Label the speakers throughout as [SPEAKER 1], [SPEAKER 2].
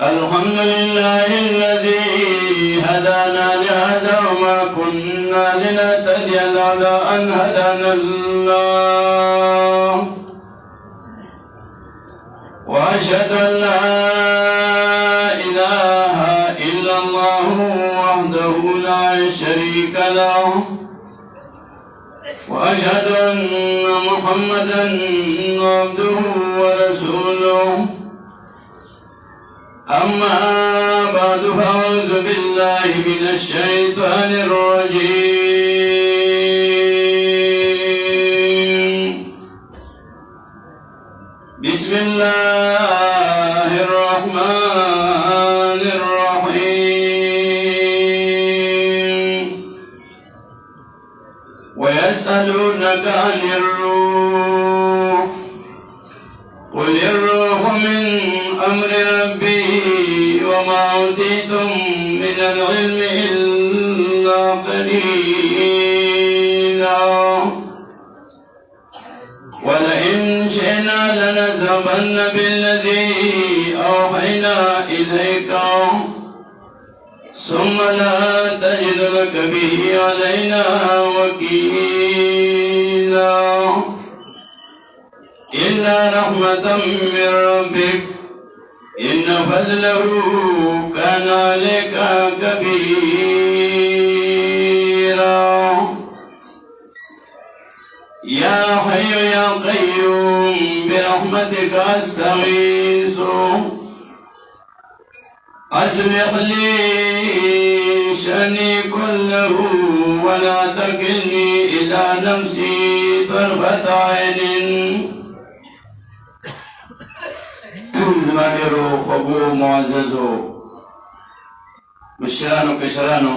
[SPEAKER 1] الحمد لله الذي هدانا لهذا وما كنا لنهتدي لولا أن هدانا الله وأشهد أن لا إله إلا الله وحده لا شريك له وأشهد أن محمدا عبده ورسوله أما بعد فأعوذ بالله من الشيطان الرجيم بسم الله الرحمن الرحيم ويسألونك عن الروح قل الروح من أمر ربي وما أوتيتم من العلم إلا قليلا ولئن شئنا لنذهبن بالذي أوحينا إليك ثم لا تجد لك به علينا وكيلا إلا رحمة من ربك إن فضله كان عليك كبيرا يا حي يا قيوم برحمتك أستغيث أصلح لي شأني كله ولا تكلني إلى نفسي طرفة عين زمانیرو خوبو معززو مشرانو کشرانو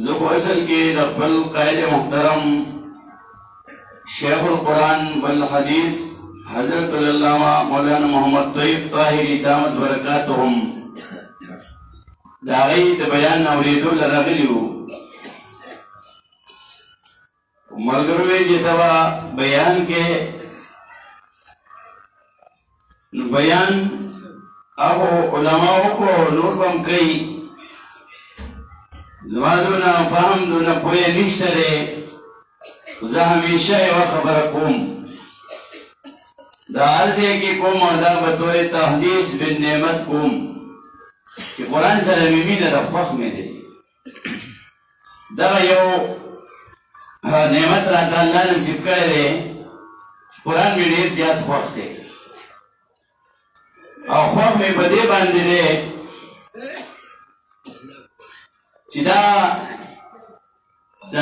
[SPEAKER 1] زخو اصل کی دخبل قائد محترم شیخ القرآن والحدیث حضرت علامہ مولانا محمد طیب طاہری دامت برکاتهم داغی بیان اوریدو لرغلیو ملگروی جتبا بیان کے بیان ابو علماء کو نور بم کئی زمادونا فهم دونا پویا نشتره زه همیشه یو خبر کوم دا عرضه کی کوم دا بطور تحدیث بن نعمت کوم کہ قرآن سره میمینه دا فخ میں دی دا یو نعمت را اللہ نصیب کرده قرآن میں ډیر زیاد فخ دی او خواب میں بدے باندے لے چی دا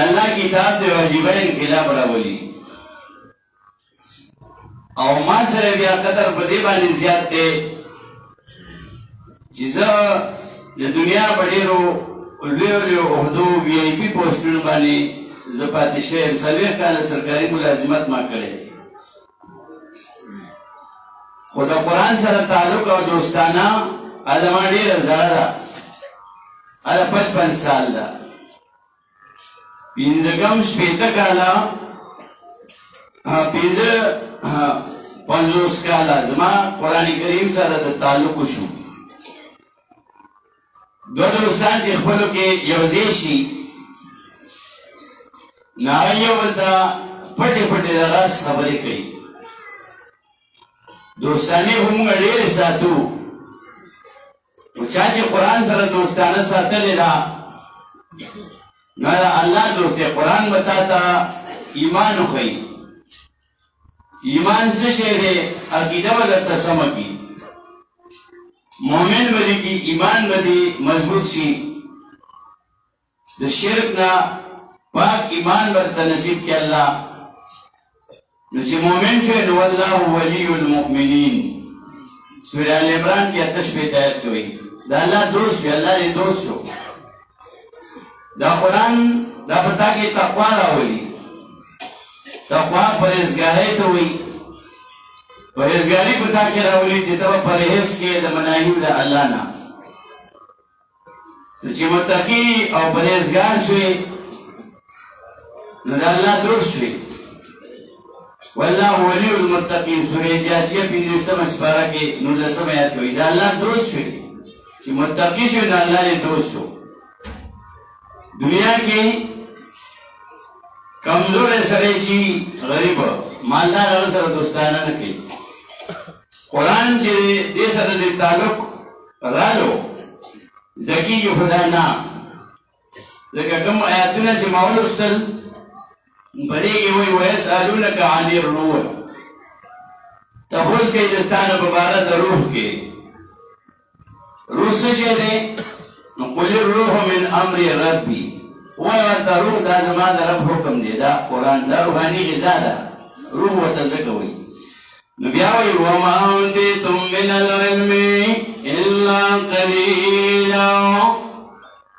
[SPEAKER 1] اللہ کتاب دے واجبین خلاف راولی او ما سر بیا قدر بدے باندے زیاد دے چیزا دنیا بڑیرو لیو لیو احدو وی آئی پی پوسٹون باندے زپاتی شہر سلویخ کال سرکاری ملازمت ما کرے خدا قرآن سره تعلق او دوستانه ادمه ډیره زړه ده اده 55 سال ده پنځګم شپېته کاله پنځه 50 کاله زما قرآن کریم سره د تعلق شو دو دوستان چې خپلو کې یوځای شي نه یو بل ته پټې پټې د راز خبرې کوي دوستانی هم غیر ساتو وچا چې قرآن سره دوستانه ساتلی دا نو الله دوست قرآن بتا تا ایمان خوئی ایمان څه شی دی عقیده ولته سمه کی مومن بدی کی ایمان بدی مضبوط شي د شرک نه پاک ایمان ورته نصیب کی الله نو چې مومن شوی نو والله ولی المؤمنین سورہ آل عمران کی 8 آیت کوي دا الله دوست شو الله دې دوست شو دا قرآن دا پتا کې تقوا راولي تقوا پرهیزګاری ته وایي پرهیزګاری پتا کې راولي چې ته پرهیز کې د مناهیو د الله نه چې متقی او پرهیزګار شوی نو دا الله دوست شوی والله ولي المتقين سورة جاسية بنجستم اسبارك نول سمعت وإذا الله دوست شوي چې متقی شو نه الله دې دوست شو دنیا کې کمزور سره چې غریب مالدار سره دوستانه نه کوي قرآن چې دې سره دې تعلق رالو ذکی خدا نه ځکه کوم آیاتونه چې ما ولوستل بریږي وی ویسألونک عن الروح تپوس کوي دستانه په باره د روح کې روح څه شی دی نو قل الروح من امر ربي وایي ورته روح دا زما د رب حکم دی دا قرآن دا روحاني غذا ده روح ورته ځکه وایي نو بیا وایي وما اوتیتم من العلم الا قلیلا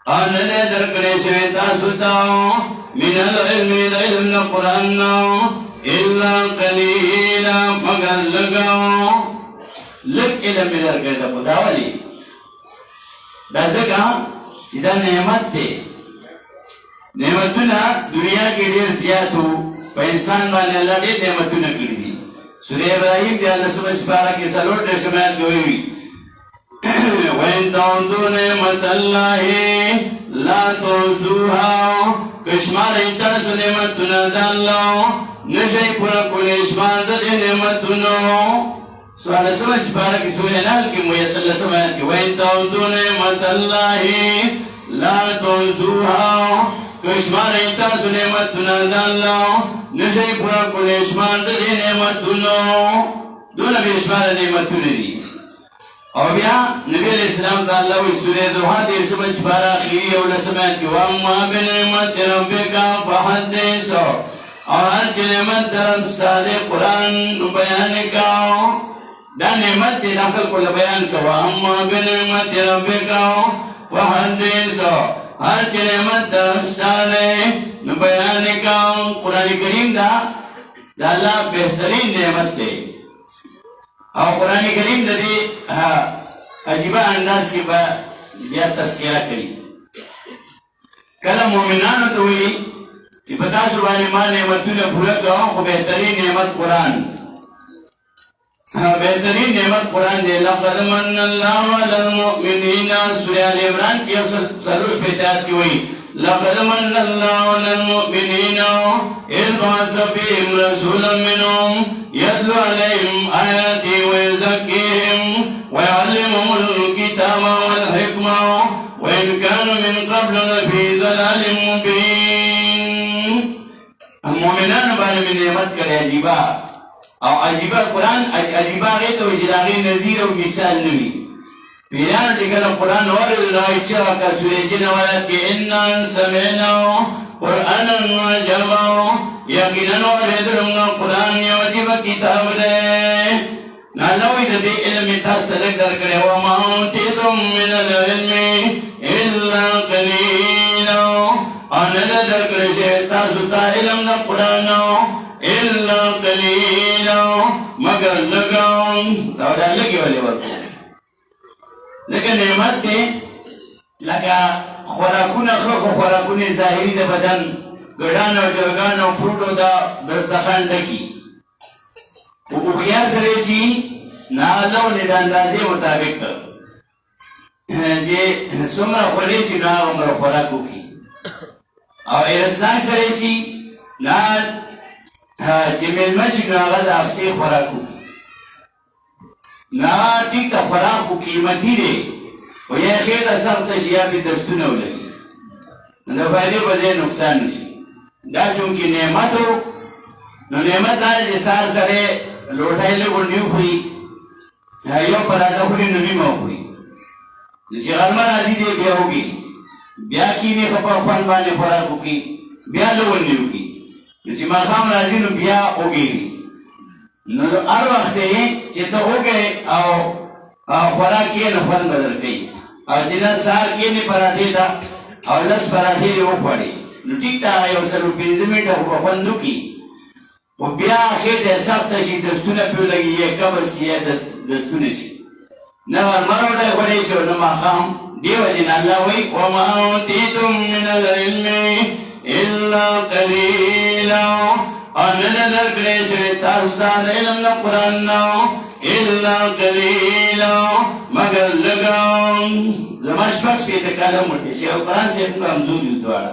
[SPEAKER 1] او نه دی درکړی شوی تاسو ته من العلم دا علم دا قرآن الا قلیلا مگر لگا لگ علم درکړی دا خدا ولی دا ځکه چې دا نعمت دی نعمتونه دنیا کې ډېر زیات وو په انسان باندې الله ډېر نعمتونه کړي دي سورې ابراهیم د 19 سپاره کې څلور دېرش آیات وایي وَإِن تَعُدُّوا نِعْمَةَ اللَّهِ لَا تُحْصُوهَا کشمار تاسو نعمتونه د الله نشئ پوره کولی شمار د نعمتونو سوال سمجھ پارا کی سورہ نحل کی مویت اللہ سمجھ کی وَإِن تَعُدُّوا نِعْمَةَ اللَّهِ لَا تُحْصُوهَا کشمار تاسو نعمتونه د الله نشئ پوره کولی شمار د نعمتونو دونه بې شماره نعمتونه دي او بیا نبی علیہ السلام دا اللہ وی سورہ دوحا دیر سمجھ پارا خیری اولا سمجھ کی وَأَمَّا بِنِعْمَةِ رَبِّكَ فَحَدِّثْ اور ہر چی نعمت درم ستاد قرآن بیان کاؤ دا نعمت دی داخل کو بیان کاؤ وَأَمَّا بِنِعْمَةِ رَبِّكَ فَحَدِّثْ ہر چی نعمت درم ستاد بیان کاؤ قرآن کریم دا اللہ بہترین نعمت دی او قرآن کریم د دې عجیبه انداز کې به بیا تذکره کوي کله مؤمنانو ته وایي چې په تاسو باندې ما نعمتونه پوره کوم خو بهترین نعمت قرآن بهترین نعمت قرآن دی لقد من الله علی المؤمنین سورہ آل عمران کې یو څلور آیات کې وایي لقد من الله على المؤمنين إذ بعث فيهم رسولا منهم يتلو عليهم آياته ويزكيهم ويعلمهم الكتاب والحكمة وإن كانوا من قبل لفي ضلال مبين المؤمنان بان من نعمت کړي عجیبه او عجیبه قرآن عجیبه غیته وجلاغي نذیر او مثال نوي پیران دیگر قرآن ورد رائی چاکا سوری جنوالت کی انان سمینا قرآن عجبا یقیناً ورد رنگا قرآن یوجب کتاب دے نالوی دی علم تاسترک در کرے وما اوتیتم من العلم الا قلیلا آنند در کرے شیطا ستا علم دا قرآن الا قلیلا مگر لگاؤں داودا لگی والی ورکو لکه نعمت ته لکه خوراکونه خو خوراکونه ظاهري د بدن ګډان او جوګان او فروټو دا دستخوان ډکی او خیال سره چې نالو نه د اندازې مطابق چې څومره خوري چې نه عمر خوراک وکي او ارسناک سره چې نه چې مېلمه شي نو هغه د هفتې خوراک وکي نا ٹھیک تا فراخ و قیمتی دے و یا خیر سخت شیابی دستونه ولگی نو فائده بزے نقصان نشی دا چونکی نعمتو نو نعمت دا جسار سرے لوٹائی لگو نیو خوری یو پراتا خوری نو نیمو خوری نو چی غلمان آزی دے بیا ہوگی بیا کینی خپا خوان بانے فراخو کی بیا لگو نیو کی نو چی مخام رازی نو بیا ہوگی نو هر وخت چې ته وګې او خوراک یې نه خوند بدل کوي او چې نه سهار کښېنې پراټې ته او لس پراټې یې وخوړې نو ټیک ده یو سلو پنځه منټه خو به خوند وکړي خو بیا خېټه سخته شي دستونه پرې ولګي یا قبض یا دستونه شي نه غرمه روټۍ خوړی شي او نه ماښام دې وجې نه الله وایي وما اوتیتم من العلم الا قلیلا أننا نركلي شويتاستان علم القرآن إلا قليلا مگر لگام زمان شپک سپی تکالم مرتی شیخ القرآن سے کمزور دوارا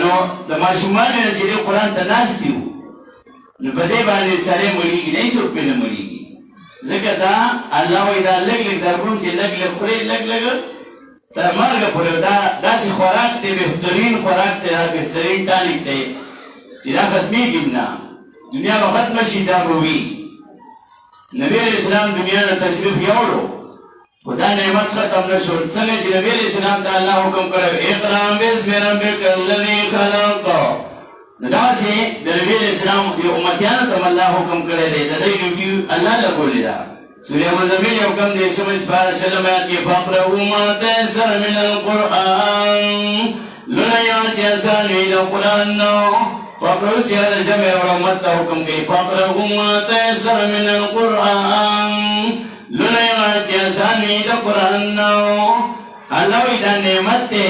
[SPEAKER 1] نو د ماشومان چې قرآن ته ناست دي نو په دې باندې سره مړیږي نه څوک په نه مړیږي ځکه دا الله وی دا لګ لګ دربون چې لګ لګ خوري لګ لګ تر مرګ پورې دا داسې خوراک دی بهترین خوراک دی بهترین ټالیک دی چې دا ختمېږي نه دنیا به ختمه شي دا به وي نبی علیہ السلام دنیا نه تشریف یوړو خدا نعمت ختم نشو څنګه چې نبی علیہ السلام ته الله حکم کړو اقرا بسم ربک الذی خلق داسې د نبی علیہ السلام یو امتیانو ته الله حکم کړی دی د دې ډیوټي الله له کولې ده سورہ مزمل یو کم دی سمجھ بار سلامات کې فقروا ما تيسر من القرآن لنیات یسانی القرآن فقروا سیاد جمع ورحمت حکم کی فقروا ما تيسر من القرآن لنیات یسانی القرآن الله وی دا نعمت تے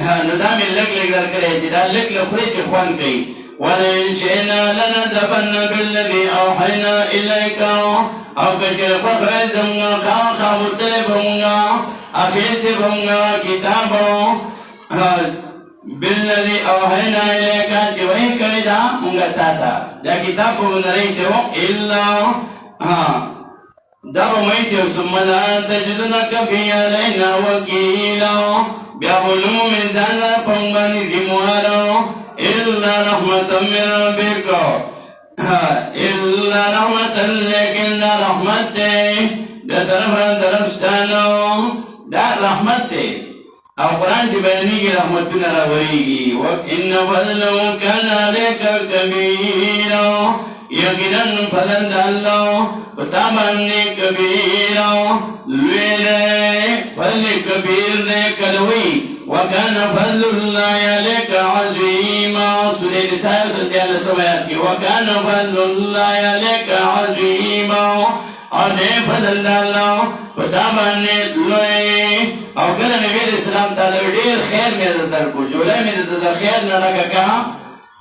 [SPEAKER 1] ندام لگ لگ در کرے چی دا لگ لگ خریج خوان کئی وَلَئِنْ شِئْنَا لَنَذْهَبَنَّ بِالَّذِي أَوْحَيْنَا إِلَيْكَ او کچر فخر زمگا خواہ بطل بھونگا اخیت بھونگا کتابو بالذی اوحینا الیکا چی وحی کری دا منگا تاتا دا کتاب کو بندرئی چو اللہ دا بمئی چو سمنا تجدنک فی علینا وکیلا بیا بلوم من دانا پنگانی زموارو الا رحمتا من ربکو إلا رحمة لیکن دا رحمت دے دا طرف ستانو دا رحمت دے او قرآن سے بیانی کی رحمتنا روئیگی وَإِنَّ فَضْلَهُ كَانَ عَلَيْكَ كَبِيرًا یقیناً فضل دا اللہ بتابانی کبیرا لوی دے فضل کبیر دے کلوی وَكَانَ فَضْلُ اللَّهِ عَلَيْكَ عَظِيمًا سورہ نساء سنتی اللہ سوایات کی وَكَانَ فَضْلُ اللَّهِ عَلَيْكَ عَظِيمًا اور دے فضل دا اللہ بتابانی لوی او کلا نبی علیہ السلام تعالی دیر خیر میرے در کو جولائی میرے در خیر نہ لگا کہا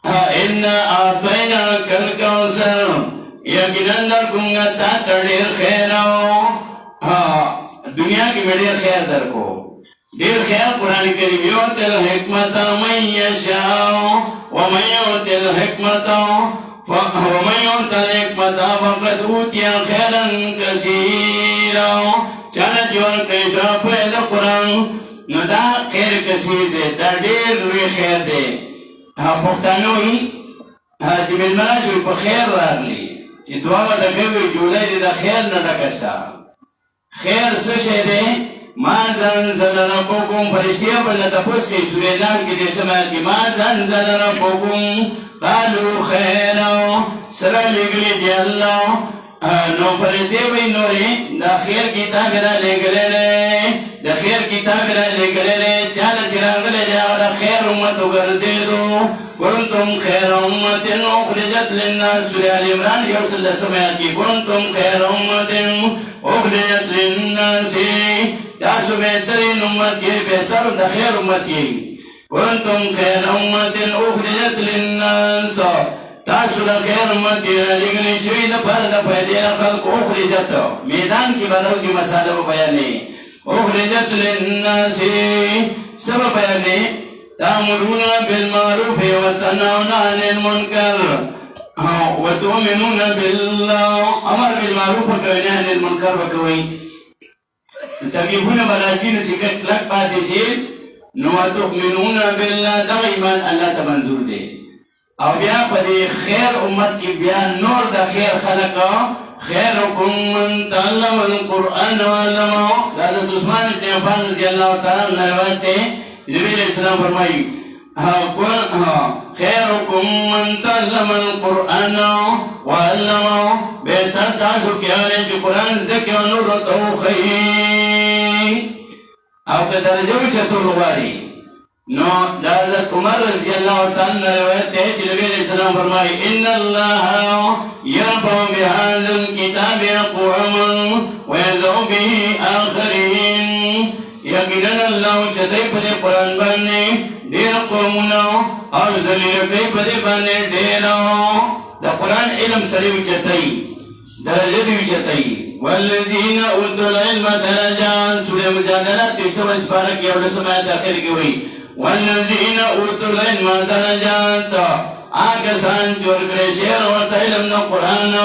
[SPEAKER 1] إِنَّا أَعْطَيْنَاكَ الْكَوْثَرَ یقیناً در کونگا تا دیر خیر دنیا کی میں دیر خیر در کو دیر خیر قرآن کریم یوت الحکمت من یشاء ومن یوت الحکمت فقد اوتی خیرا کثیرا چانا جوان کشا پید قرآن نو دا خیر کثیر دے دا دیر روی خیر دے پختانوی چې ملمانه شوی په خیر راغلی چې دعا ورته کوي جوړی دی د خیر نه ډکه شه خیر څه شی دی ما زنزل ربکم فرشتي بل نه تپوس کوي سورې نحل کې دې سمات کې ما زنزل ربکم قالوا خیرا سره لګلی دی الله نو فرشتي وی نورې د خیر کتاب را لګلې د خیر کتاب را لګلې چاله چې راغلی دی هغه خیر امت وګرځېدو كنتم خير أمة أخرجت للناس سورة آل عمران يوصل لسماء کی كنتم خير أمة أخرجت للناس تاسو بهترین امت کی بهتر د خیر امت کی كنتم خير أمة أخرجت للناس تاسو د خیر امت کی لګنی شوی د پر د فائدې خلق اخرجت میدان کی بدل کی مساله بیانې أخرجت للناس سبب بیانې تأمرون بالمعروف وتنهون عن المنكر وتؤمنون بالله أمر بالمعروف وتنهون عن المنكر وكوي تبيهون بلاجين تكت لك باتشين وتؤمنون بالله دائما ألا تمنزور دي او بیا پدی خیر امت کی بیا نور دا خیر خلقا خیرکم من تعلم القرآن وعلمه حضرت عثمان بن عفان رضی اللہ تعالی عنہ روایت ہے نبی علیہ السلام فرمائی خیرکم من تعلم القرآن وعلمه بہتر تاسو کیا رہے جو قرآن ذکر و نورتو خیر او که درجوی چطور غاری نو دا حضرت عمر رضی اللہ تعالی روایت ہے کہ نبی علیہ السلام فرمائی ان اللہ یرفع بهذا الكتاب اقواما ويذع به آخرین یقینا الله چدای په قرآن باندې ډېر قومونه او ذلیل کوي په دې باندې ډېر د قرآن علم سره وچتای درجه دی وچتای والذین اوتوا العلم درجات سورہ مجادلہ 23 پارہ کی اول سماعت اخر کی ہوئی والذین اوتوا العلم درجات آگا سان چور کرے شیر و علم نا قرآن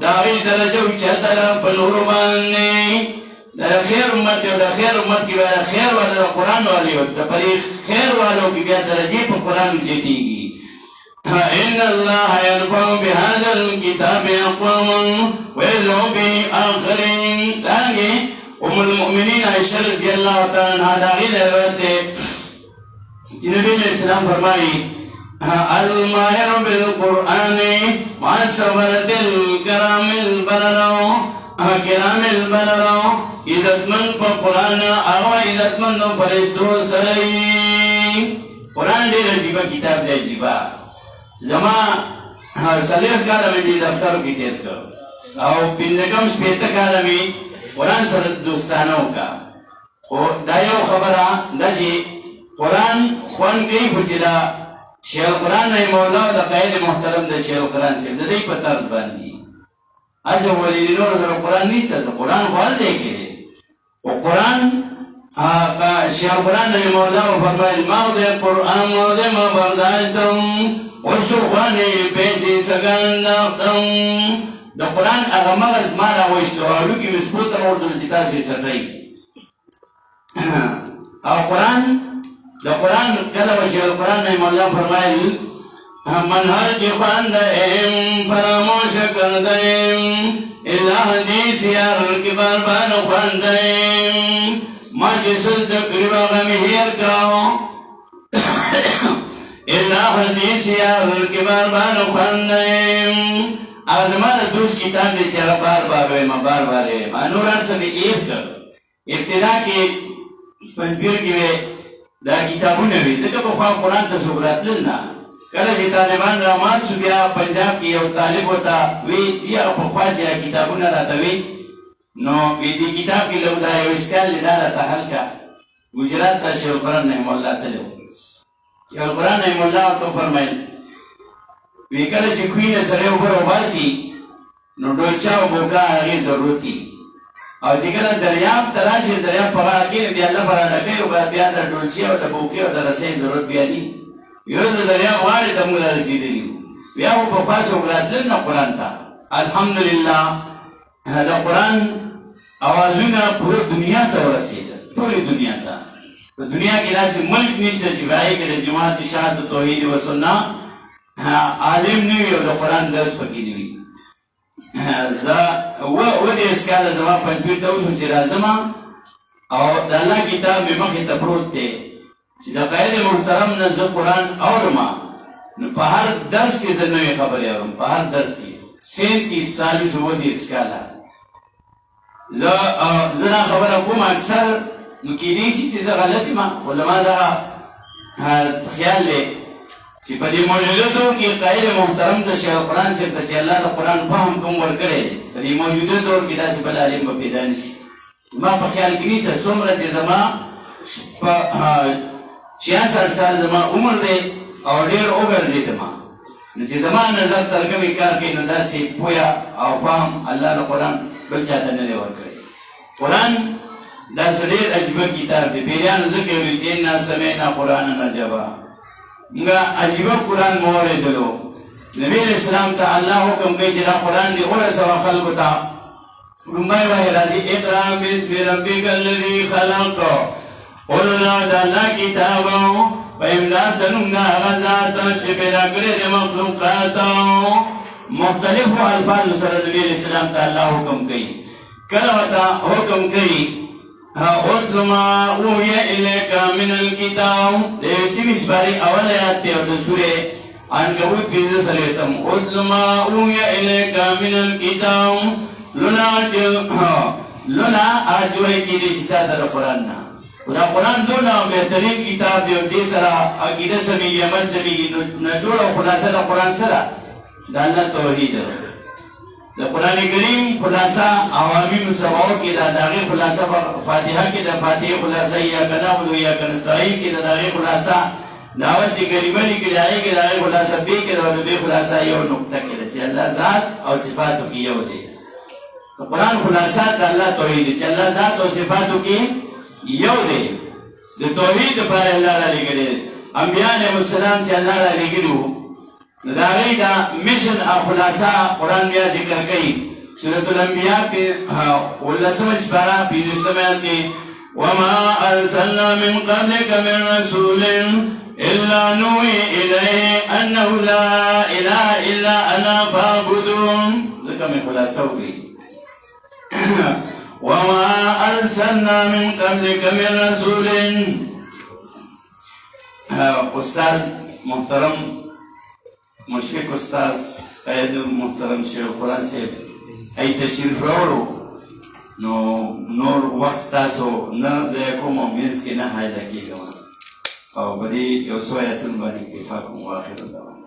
[SPEAKER 1] داغی درجه وچتر پنور باندې دا خیر امت دا خیر امت کی بیا خیر والا دا قرآن والی دا پری خیر والوں کی بیا درجی پر قرآن جیتی گی ان اللہ یرفع بهذا الكتاب اقواما ويذهب بآخرین دانگی ام المؤمنین عائشہ رضی اللہ تعالی عنہ داغی روایت نبی علیہ السلام فرمائی الماہر بالقرآن مع السفرة الكرام البرر کرام البرر عزتمند په قرآن او عزتمند فرشتو سره قرآن ډېر عجیبه کتاب دی عجیبه زما څلوېښت کاله مې دې دفترو کې تېر کړ او پنځه کم شپېته کاله مې قرآن سره دوستانه وکړه خو دا یو خبره ده چې قرآن خوند کوي خو چې دا شیخ القرآن رحمه الله د قائد محترم د شیخ القرآن صاحب د دې په طرز باندې اجه ولې نور سره قرآن نیسته قرآن واضح کړي وقرآن شیخ القرآن رحمه الله فرمایل موضع قرآن موضع ما برداشتم وسرخوانی پیسی سگنداختم دا قرآن اغا مغز ما راوشتو اولو کی مسکوت روردو جتاسی سٹائی او قرآن دا قرآن کلا و شیخ القرآن رحمه الله فرمایل منهج خواندهم فراموش کردهم الا حدیث یار کی بار بار خواندهم ما چه صدق ربا غمی هیر کاؤ الا حدیث یار کی بار بار خواندهم آزمان دوست کتاب دی چرا بار بار ویم بار بار ویم انوران سمی ایب کر ابتدا کی پنپیر کی وی دا کتابون وی ذکر بخواه قرآن تصورات لنا کله چې طالبان رامان شو بیا پنجاب کې یو طالب وتا وی یا په خواجه کتابونه راته نو دې کتاب کې لو دا یو اسکال لدار ته حل کا گجرات ته شیخ القرآن رحمه الله تعالی شیخ القرآن رحمه الله تو فرمایل وی کله چې کوینه سره وګورو باسي نو ډوچا او بوکا هغه ضرورتي او چې کله دریاب تراشي دریاب په هغه کې بیا الله پراله کوي بیا د ډوچي او د بوکي او د رسې ضرورت بیا دي یو د دریاب غاړې ته موږ رسېدلي بیا خو په خاصو راتلل نه قرآن ته الحمدلله دا قرآن اوازونه پوره دنیا ته ورسېدل ټولې دنیا ته په دنیا کې داسې ملک نشته چې هغې کې د جماعت شهادت توحید و سنت عالم نه وي او د قرآن درس پکې نه وي دا اووه دېرش کاله زما پنجپیر ته وشو چې راځم او د الله کتاب مې مخې ته پروت دی چې د قائد محترم نه زه قرآن اورم نو په هر درس کې زه نوې خبرې اورم په هر درس کې 37 سال شو دېرش کاله زه دا خبره کوم اکثر نو کېدای شي چې زه غلط یم علما دغه خیال دی چې په دې موجوده دور کې قائد محترم د شیخ القرآن صاحب ته چې الله د قرآن فهم کوم ورکړی دی په دې موجوده دور کې داسې بل عالم به پیدا نه شي زما په خیال کې نشته څومره چې زما په 66 سال زما عمر دی او ډېر وګرځېدم نو چې زما نظر ترګمې کار کوي نو داسې پوهه او فهم الله د قرآن بل چاته نه دی ورکړی قرآن داسې ډېر عجیبه کتاب دی پیریانو ځکه ویل چې انا سمعنا قرآنا عجبا موږ عجیبه قرآن مو اورېدلو نبي علیه السلام ته الله حکم کوي چې دا قرآن دې ورسوه خلکو ته لومړی وایي راځي اقرأ باسم ربک الذي خلق قلنا دا اللہ کتابو پا امداد دنونگا غزات چی پیدا کرے دے مخلوقاتو مختلف الفاظ سر نبی علیہ السلام تا اللہ حکم کئی کلوتا حکم کئی اتل ما اوی الیکا من الکتاب دے سیمیس باری اول آیات تے اور سورے عنکبوت پیزا سلیتم اتل ما اوی الیکا من الکتاب لنا آجوئی کی رشتہ در قرآن نا دا قرآن دونه بهترین کتاب دی او دې سره عقیده سمیږي عمل سمیږي نو جوړ او خلاصه د قرآن سره د الله توحید د قرآن کریم خلاصه عوامي مسبعو کې د هغې خلاصه فاتحه کې د فاتحې خلاصه ایاک نعبد و ایاک نستعین کې د هغې خلاصه دعوت کریمه لیکلې د هغې کې د هغې خلاصه بې کې د بې خلاصه یو نقطه کې ده چې الله ذات او صفاتو کې یو دی د قرآن خلاصات د الله توحید دی چې الله ذات او صفاتو کې یو دی د توحید لپاره الله را لېږلی دی انبیا علیهم السلام چې الله را لېږلي وو نو د هغې د مشن او خلاصه قرآن بیا ذکر کوي سورة الانبیاء کې 18 سپاره 15 آیات کې وما ارسلنا من قبلك من رسول الا نوحي اليه انه لا اله الا انا فاعبدون ذکر میں خلاصه وکړي وما ارسلنا من قبلك من رسول استاذ محترم مشفق استاذ قید محترم شیخ قرآن صاحب ای تشریف راوړو نو نور وخت ستاسو نه ضایع کوم او منځ کې نه حایله کېږم او په دې یو څو آیتونو باندې اکتفا کوم واخر دعوانا